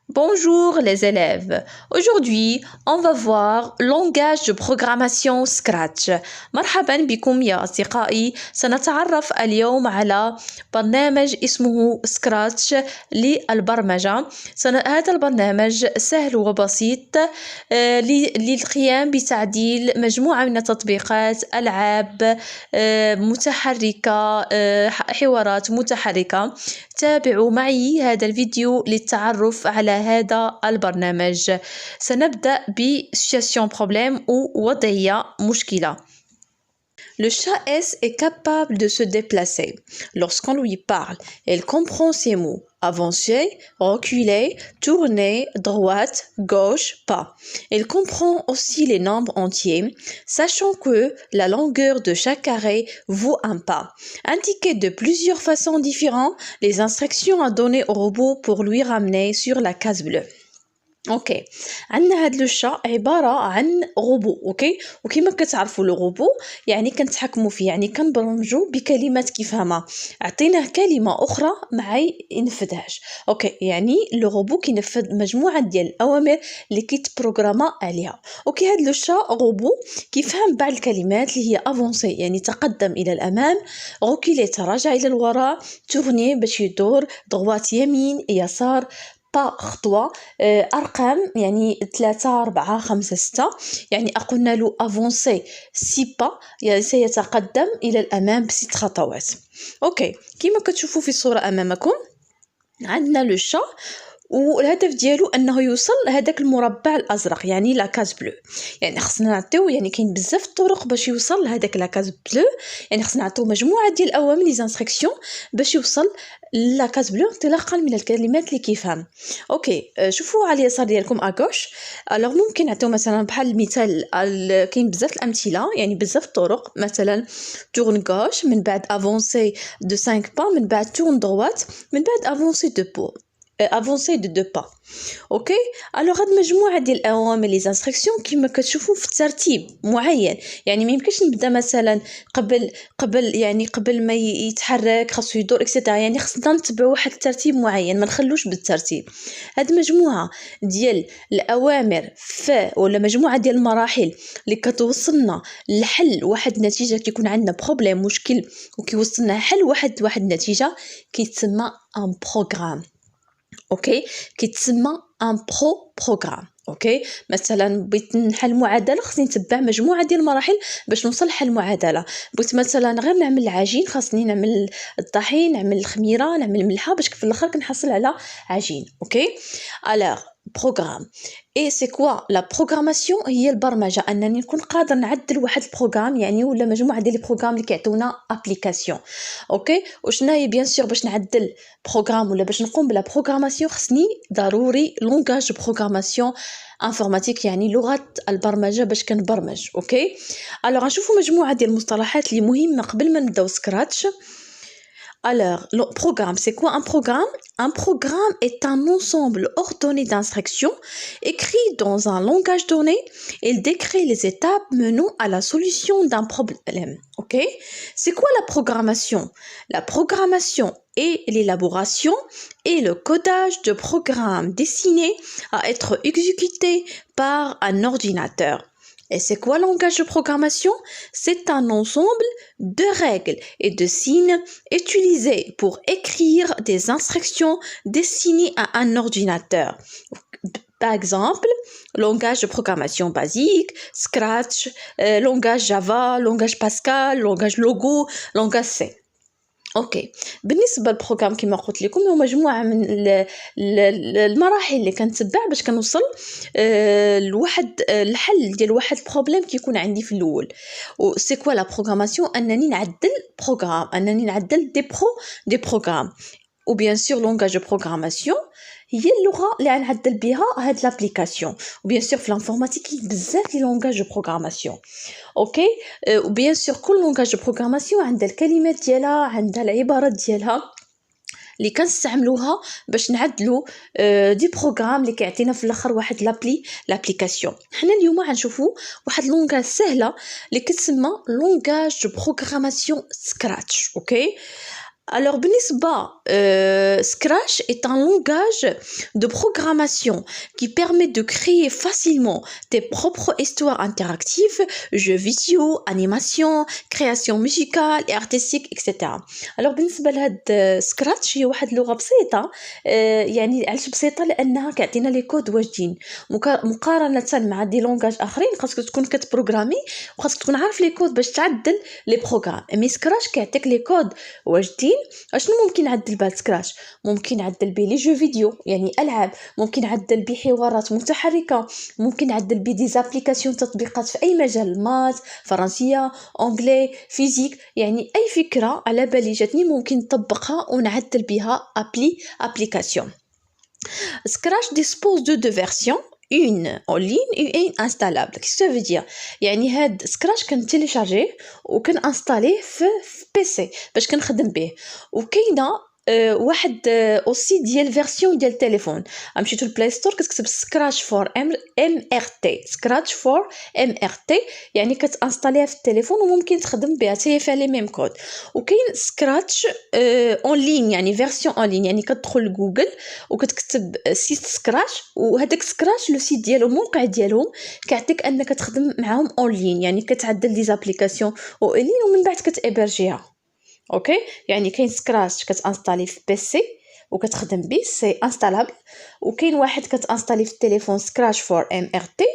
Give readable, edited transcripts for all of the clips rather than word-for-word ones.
Bonjour les élèves. Aujourd'hui, on va voir langage de programmation Scratch. مرحبا بكم يا أصدقائي. سنتعرف اليوم على برنامج اسمه Scratch للبرمجة. هذا البرنامج سهل وبسيط للقيام بتعديل مجموعة من التطبيقات، ألعاب متحركة، حوارات متحركة. تابعوا معي هذا الفيديو للتعرف على هذا البرنامج. سنبدأ بسيتواسيون بروبلème أو وضعية مشكلة. Le chat S est capable de se déplacer. Lorsqu'on lui parle, elle comprend ces mots. Avancer, reculer, tourner, droite, gauche, pas. Elle comprend aussi les nombres entiers, sachant que la longueur de chaque carré vaut un pas. Indiquez de plusieurs façons différentes les instructions à donner au robot pour lui ramener sur la case bleue. اوكي، عندنا هاد لو شا عباره عن غوبو. اوكي، وكما كتعرفوا لو غوبو يعني كنتحكموا فيه، يعني كنبرمجو بكلمات كيفهمها. عطيناه كلمه اخرى معي ينفذهاش. اوكي، يعني لو غوبو كينفذ مجموعه ديال الاوامر اللي كيتبروغراما عليها. اوكي، هاد لو شا غوبو كيفهم بعض الكلمات اللي هي افونسي يعني تقدم الى الامام، روكيلي تراجع الى الوراء، تورني باش يدور، دغوات يمين يسار، با خطوة، أرقام يعني 3 4 5 6 يعني قلنا له أفونسي 6 با يعني سيتقدم إلى الأمام ب6 خطوات. أوكي، كما كتشوفوا في الصورة أمامكم عندنا لو شا والهدف ديالو انه يوصل لهداك المربع الازرق يعني لا كاز بلو. يعني خصنا نعطيو يعني كاين بزاف الطرق باش يوصل لهداك لا كاز بلو، يعني خصنا نعطيو مجموعه ديال الاوامر لي زانستركسيون باش يوصل لا كاز بلو انطلاقا من الكلمات اللي كيفهم. اوكي، شوفوا على اليسار ديالكم اغوش. الوغ ممكن نعطيو مثلا بحال المثال كاين بزاف الامثله يعني بزاف الطرق، مثلا تورن غوش، من بعد افونسي دو 5 با، من بعد تورن دروات، من بعد افونسي دو بو avancer de 2 pas. اوكي، الوغ هاد مجموعه ديال الاوامر لي زانستركسيون كما كتشوفوا في ترتيب معين، يعني ما يمكنش نبدا مثلا قبل ما يتحرك خاصو يدور اكسيتيرا، يعني خصنا نتبعوا واحد الترتيب معين، ما نخلوش بالترتيب. هاد مجموعه ديال الاوامر ولا مجموعه ديال المراحل اللي كتوصلنا لحل واحد النتيجه، كيكون عندنا بروبليم مشكل وكيوصلنا حل واحد النتيجه، كيتسمى ان بروغرام. اوكي، كيتسمى ان بروغرام. اوكي، مثلا بغيت نحل معادله خصني نتبع مجموعه ديال المراحل باش نوصل لحل المعادله. بغيت مثلا غير نعمل العجين خاصني نعمل الطحين، نعمل الخميره، نعمل الملحه باش في الاخر كنحصل على عجين. اوكي، الوغ بروغرام اي سي كوا لا بروغراماسيون، هي البرمجه، انني نكون قادر نعدل واحد البروغرام يعني ولا مجموعه ديال البروغرام اللي كيعطيونا ابليكاسيون. اوكي، وشنا هي بيان سور باش نعدل بروغرام ولا باش نقوم بلا بروغراماسيون خصني ضروري لونغاج دو بروغراماسيون انفورماتيك يعني لغه البرمجه باش كنبرمج. اوكي، الوغ نشوفوا مجموعه ديال المصطلحات اللي مهمه قبل ما نبداو سكراتش. Alors, le programme, c'est quoi un programme? Un programme est un ensemble ordonné d'instructions écrit dans un langage donné. Il décrit les étapes menant à la solution d'un problème. Ok? C'est quoi la programmation? La programmation est l'élaboration et le codage de programmes destinés à être exécutés par un ordinateur. Et c'est quoi le langage de programmation? C'est un ensemble de règles et de signes utilisés pour écrire des instructions destinées à un ordinateur. Par exemple, langage de programmation basique, Scratch, langage Java, langage Pascal, langage Logo, langage C. اوكي، بالنسبه للبروغرام كما قلت لكم هو مجموعه من المراحل اللي كنتبع باش كنوصل لواحد الحل ديال واحد البروبليم كيكون عندي في الاول. و سي كوا لا بروغراماسيون؟ انني نعدل بروغرام، انني نعدل دي بروغرام. و بيان سور لونغاج دو بروغراماسيون هي اللغه اللي غنعدل بها هاد لابليكاسيون. وبيان سور في الانفورماتيك كاين بزاف لي لونغاج دو بروغراماسيون. اوكي، وبيان سور كل لونغاج دو بروغراماسيون عندها الكلمات ديالها، عندها العبارات ديالها اللي كنستعملوها باش نعدلوا دي بروغرام اللي كيعطينا في الاخر واحد لابليكاسيون. حنا اليوم غنشوفوا واحد لونغاج سهله اللي كتسمى لونغاج دو بروغراماسيون سكراتش. اوكي، Alors, بالنسبة, Scratch est un langage de programmation qui permet de créer facilement tes propres histoires interactives, jeux vidéo, animation, création musicale et artistique, etc. Alors بالنسبة لهاد Scratch هي واحد اللغة بسيطة، يعني علاش بسيطة لأنها كيعطينا لي كود واجدين مقارنة مع دي لونغاج آخرين خاصك تكون كتبروغرامي وخاصك تكون عارف لي كود باش تعدل لي بروغرام. مي سكراش كيعطيك لي كود واجدين. اشنو ممكن نعدل بهاد سكراش؟ ممكن نعدل بيه لي جو فيديو يعني العاب، ممكن نعدل بيه حوارات متحركه، ممكن نعدل بيه دي زابليكاسيون تطبيقات في اي مجال، مات، فرنسيه، اونغلي، فيزيك، يعني اي فكره على بالي جاتني ممكن نطبقها ونعدل بها ابليكاسيون. Scratch dispose de deux versions, une en ligne et une installable. Qu'est-ce que ça veut dire? يعني هاد Scratch كنتيليشارجيه وكنانستاليه في PC باش كنخدم به. وكاينه واحد اوسي ديال فيرسيون ديال التليفون. مشيتو للبلاي ستور كتكتب سكراتش فور ام ار تي، سكراتش فور ام ار تي، يعني كتانستاليها في التليفون وممكن تخدم بها حتى هي فيها لي ميم كود. وكاين سكراتش اون لين يعني فيرسيون اون لين، يعني كتدخل لجوجل وكتكتب سيت سكراتش، وهداك سكراتش لو سيت ديالو الموقع ديالهم كيعطيك انك تخدم معاهم اون لين، يعني كتعدل دي زابليكاسيون او لين ومن بعد كتابرجيها. اوكي، يعني كاين سكراتش كتانستالي في بيسي وكتخدم به سي انستالابل، وكاين واحد كتانستالي في التليفون سكراتش فور ام ار تي،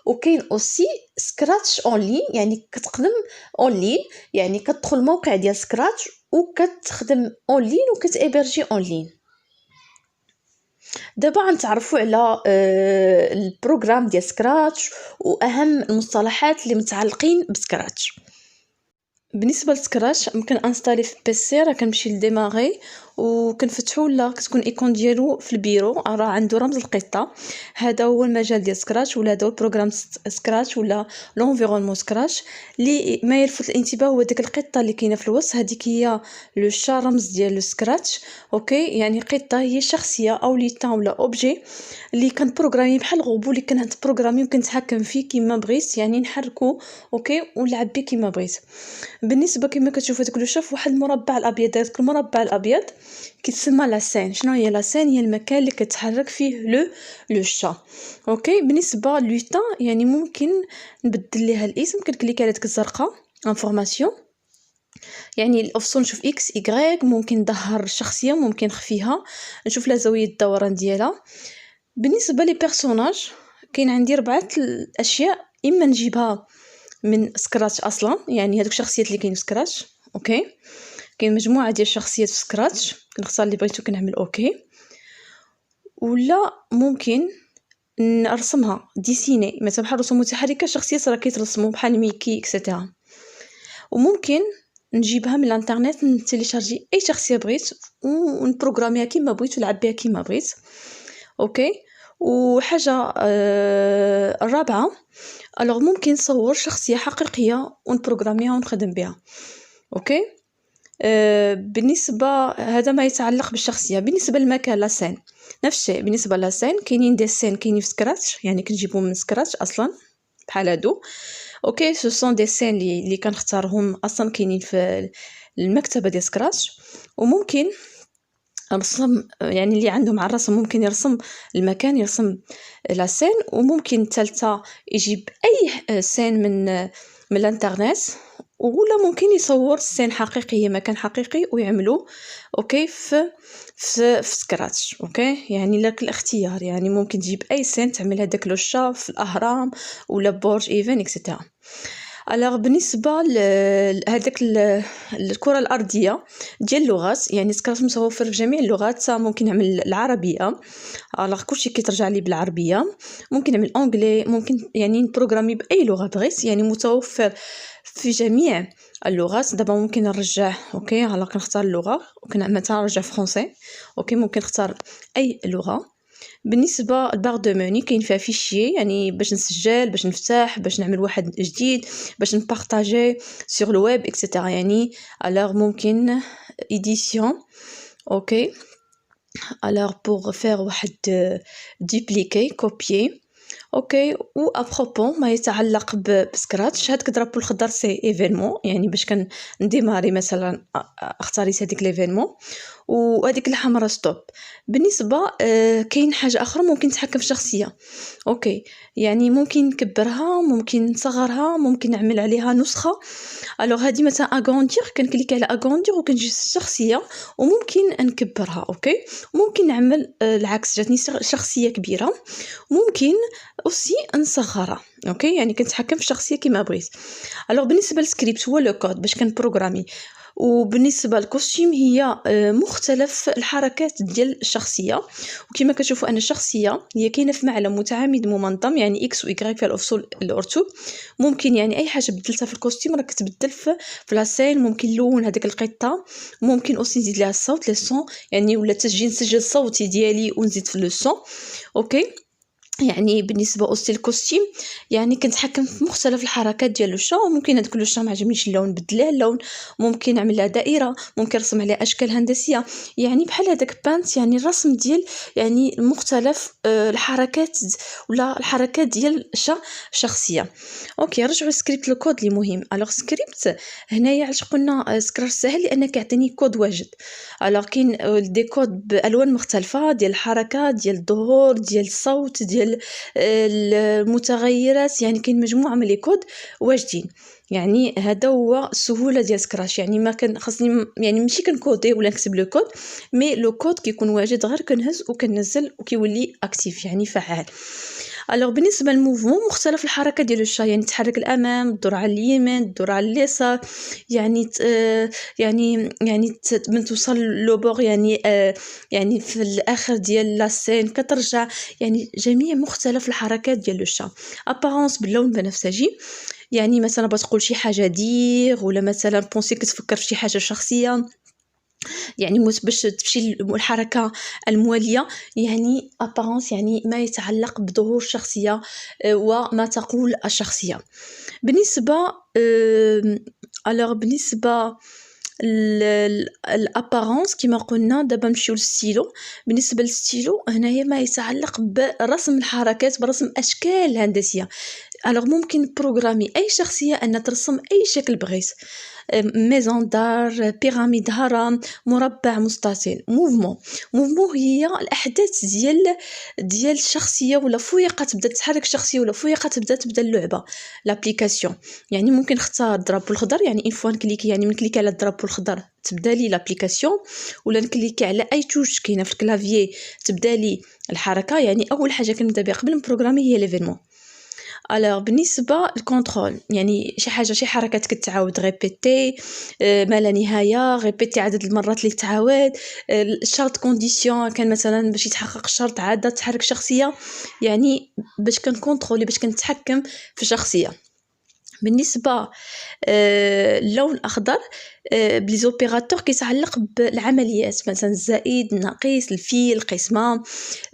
وكاين اوسي سكراتش اون لين يعني كتخدم اون لين، يعني كتدخل الموقع ديال سكراتش وكتخدم اون لين وكتابرجي اون لين. دابا غنتعرفوا على البروغرام ديال سكراتش واهم المصطلحات اللي متعلقين بسكراتش. بالنسبه لسكراتش ممكن انستالي في بيسي، راه كنمشي لديماغي وكنفتحو ولا كتكون ايكون ديالو في البيرو، راه عنده رمز القطه. هذا هو المجال ديال سكراتش، ولا هذا هو البروغرام سكراتش ولا لونفيرونمون سكراتش. اللي ما يلفت الانتباه هو ديك القطه اللي كاينه في الوسط، هذيك هي لو شا، رمز ديال سكراتش. اوكي، يعني قطه هي شخصيه او ليتان ولا اوبجي اللي كنبروغرامي بحال غوبو اللي كنبروغرامي وكنتحكم فيه كيما بغيت، يعني نحركو اوكي ونلعب به كيما بغيت. بالنسبه كما كتشوفوا داك لو شاف واحد المربع الابيض، داك المربع الابيض كيتسمى لا سين. شنو هي لا سين؟ هي المكان اللي كتحرك فيه لو شا. اوكي، بالنسبه لويتان يعني ممكن نبدل ليها الاسم، كنكليك على ديك الزرقاء انفورماسيون، يعني الاوبسيون نشوف اكس ايغريك، ممكن نظهر الشخصيه ممكن نخفيها، نشوف لها زاويه الدوران ديالها. بالنسبه لي بيرسوناج كاين عندي 4 الاشياء، اما نجيبها من سكراتش اصلا، يعني هذوك الشخصيات اللي كاين في سكراتش. اوكي، كاين مجموعه ديال الشخصيات في سكراتش، كنختار اللي بغيتو كنعمل اوكي. ولا ممكن نرسمها ديسيني، مثلا بحال رسوم متحركه، شخصيات راه كيترسموا بحال ميكي اكسيتيرا. وممكن نجيبها من الانترنت، نتيليشارجي اي شخصيه بغيت ونبروغراميها كيما بغيت ونلعب بها كيما بغيت. اوكي، وحاجه الرابعه، الوغ ممكن نصور شخصيه حقيقيه ونبروغراميها ونخدم بها. اوكي، بالنسبه هذا ما يتعلق بالشخصيه. بالنسبه للمكان لا سين نفس الشيء. بالنسبه لا سين كاينين دي سين كاينين في سكراتش، يعني كنجيبهم من سكراتش اصلا بحال هادو. اوكي، سو سون دي سين اللي كنختارهم اصلا كاينين في المكتبه ديال سكراتش. وممكن رسم، يعني اللي عنده مع الرسم ممكن يرسم المكان، يرسم لا سين. وممكن الثالثه يجيب اي سين من الانترنت، ولا ممكن يصور سين حقيقيه، مكان حقيقي ويعملوه اوكي في سكراتش. اوكي، يعني لك الاختيار، يعني ممكن تجيب اي سين تعمل هذاك لو شا في الاهرام ولا برج ايفن اكسيتيرا. الوغ بالنسبه لهذاك الكره الارضيه ديال اللغات، يعني سكراتش متوفر في جميع اللغات. ممكن نعمل العربيه، الوغ كلشي كيترجع لي بالعربيه. ممكن نعمل اونغلي، ممكن يعني نبروغرامي باي لغه بغيت، يعني متوفر في جميع اللغات. دابا ممكن نرجع اوكي، على كنختار اللغه مثلا نرجع فرونسي. اوكي، ممكن نختار اي لغه. بالنسبه لبار دو موني كاين فيها فيشي، يعني باش نسجل، باش نفتح، باش نعمل واحد جديد، باش نبارطاجي سور الويب اكسيتيرا. يعني الوغ ممكن ايديسيون. اوكي، الوغ بور فير واحد دوبليكي كوبيي. اوكي. و ابروبون ما يتعلق بسكراتش، هاد كضرب الخضر سي ايفينمون، يعني باش نديماري مثلا اختاريت هذيك ليفينمون، وهذيك الحمراء ستوب. بالنسبه كاين حاجه اخرى ممكن نتحكم في الشخصيه. اوكي، يعني ممكن نكبرها، ممكن نصغرها، ممكن نعمل عليها نسخه. الوغ هادي مثلا اغوندير، كنكليكي على اغوندير وكنجي الشخصيه وممكن نكبرها. اوكي، ممكن نعمل العكس، جاتني شخصيه كبيره ممكن اوسي نصغرها. اوكي، يعني كنتحكم في الشخصيه كيما بغيت. الوغ بالنسبه للسكريبت هو لو كود باش كنبروغرامي. وبالنسبه للكوستيم هي مختلف الحركات ديال الشخصيه. وكما كتشوفوا ان الشخصيه هي كاينه في معلم متعامد ممنظم، يعني اكس و واي فيها الافصول الارتو. ممكن يعني اي حاجه بدلتها في الكوستيم راك كتبدل في لاسين. ممكن نلون هذيك القطه، ممكن اوسي نزيد لها الصوت لي سون، يعني ولا تسجيل نسجل الصوتي ديالي ونزيد في لو سون. اوكي، يعني بالنسبه اوسي الكوستيم يعني كنتحكم في مختلف الحركات ديال الشا. وممكن هذاك لو شا ما عجبنيش اللون نبدل ليه اللون، ممكن نعمل لها دائره، ممكن نرسم عليه اشكال هندسيه، يعني بحال هذاك بانت، يعني الرسم ديال يعني مختلف الحركات ولا الحركات ديال الشخصيه. اوكي، رجعوا للسكريبت الكود اللي مهم. الوغ سكريبت هنايا علاش قلنا سكراش سهل، لان كيعطيني كود واجد. الوغ كاين دي كود بالوان مختلفه ديال الحركات ديال الظهور ديال الصوت ديال المتغيرات، يعني كاين مجموعه من لي كود واجدين. يعني هذا هو السهوله ديال سكراش، يعني ما كان خاصني يعني ماشي كنكودي ولا نكتب لو كود، مي لو كود كيكون واجد غير كنهز وكننزل وكيولي اكتيف يعني فعال. الوغ بالنسبه للموفمون مختلف الحركه ديال الشا، يعني تحرك الامام، الدور على اليمين، الدور على اليسار، يعني من توصل لو بور، يعني يعني في الاخر ديال لاسين كترجع، يعني جميع مختلف الحركات ديال الشا. ابارونس باللون بنفسجي، يعني مثلا بتقول شي حاجه دير، ولا مثلا بونسي كتفكر في شي حاجه شخصيه، يعني باش تمشي الحركه المواليه، يعني ابارونس يعني ما يتعلق بظهور الشخصيه وما تقول الشخصيه. بالنسبه بالنسبه الابارونس كما قلنا، دابا نمشيو للستيلو. بالنسبه للستيلو هنايا ما يتعلق برسم الحركات، برسم اشكال هندسيه. ممكن بروغرامي اي شخصيه ان ترسم اي شكل بغيت، ميزون دار، بيراميد، هرم، مربع، مستطيل. موفمون هي الاحداث ديال الشخصيه، ولا فويقه تبدا تتحرك الشخصيه، ولا فويقه تبدا اللعبه لابليكاسيون. يعني ممكن نختار الضرب الخضر، يعني ان فوا نكليكي، يعني من كليكي على الضرب الخضر تبدا لي لابليكاسيون، ولا نكليكي على اي توش كاينه في الكلافيي تبدا لي الحركه. يعني اول حاجه كنبدا بها قبل البروغرامي هي ليفينمون. بالنسبه للكونترول، يعني شي حركات كتعاود ريبيتي ما لا نهايه، ريبيتي عدد المرات اللي تعاود. الشرط كونديسيون كان مثلا باش يتحقق الشرط عاده تحرك شخصيه، يعني باش كنكونترولي، باش كنتحكم في شخصيه. بالنسبه اللون الاخضر بليزوبيراتور كيتعلق بالعمليات، مثلا الزائد، الناقص، الفيل، القسمه.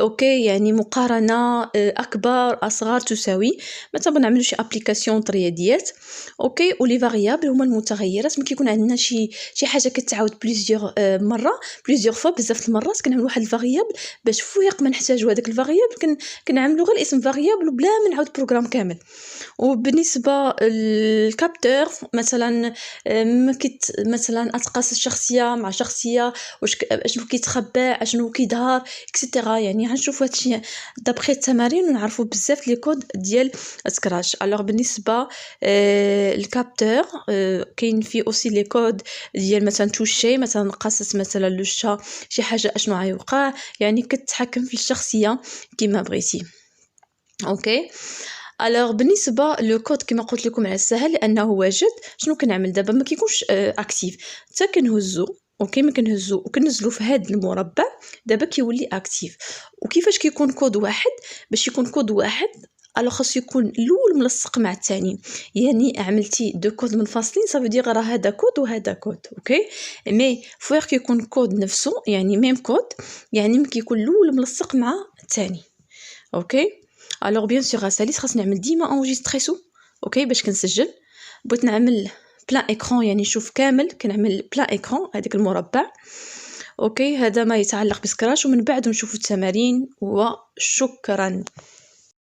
اوكي، يعني مقارنه، اكبر، اصغر، تساوي. مثلا نعملوا شي ابليكاسيون رياضيات. اوكي، ولي فاريابل هما المتغيرات. ملي كيكون عندنا شي حاجه كتعاود بليزيور مره، بليزيور فوا، بزاف المرات كنعملوا واحد الفاريابل باش فوق ما نحتاجوا هذاك الفاريابل كنعملوا غير اسم فاريابل وبلا ما نعاود بروغرام كامل. وبالنسبه الكابتور مثلا مثلا اتقاس الشخصيه مع شخصيه، اشنو كيتخبى، اشنو كيظهر، اكسيتيرا. يعني غنشوفوا هادشي دابخي التمارين ونعرفوا بزاف لي كود ديال سكراش. بالنسبه الكابتور كاين فيه اوسي لي كود ديال مثلا توشي، مثلا قصص مثلا لو شا شي حاجه اشنو غيوقع، يعني كتحكم في الشخصيه كما بغيتي. اوكي، بالنسبه لو كود كما قلت لكم على السهل لانه واجد. شنو كنعمل دابا؟ ما كيكونش اكتيف حتى كنهزو. اوكي، ما كنهزو وكنزلو في هذا المربع، دابا كيولي اكتيف. وكيفاش كيكون كود واحد؟ باش يكون كود واحد خاص يكون الاول ملصق مع الثاني، يعني عملتي دو كود منفصلين صافي دير راه هذا كود وهذا كود. اوكي، مي فوق كيكون كود نفسه، يعني ميم كود، يعني ما كيكون الاول ملصق مع الثاني. اوكي، بيان سور غاساليس خاص نعمل ديما انجستريسو. اوكي، باش كنسجل بغيت نعمل بلان ايكران، يعني نشوف كامل كنعمل بلان ايكران هذاك المربع. اوكي، هذا ما يتعلق بسكراش، ومن بعد نشوفوا التمارين وشكرا.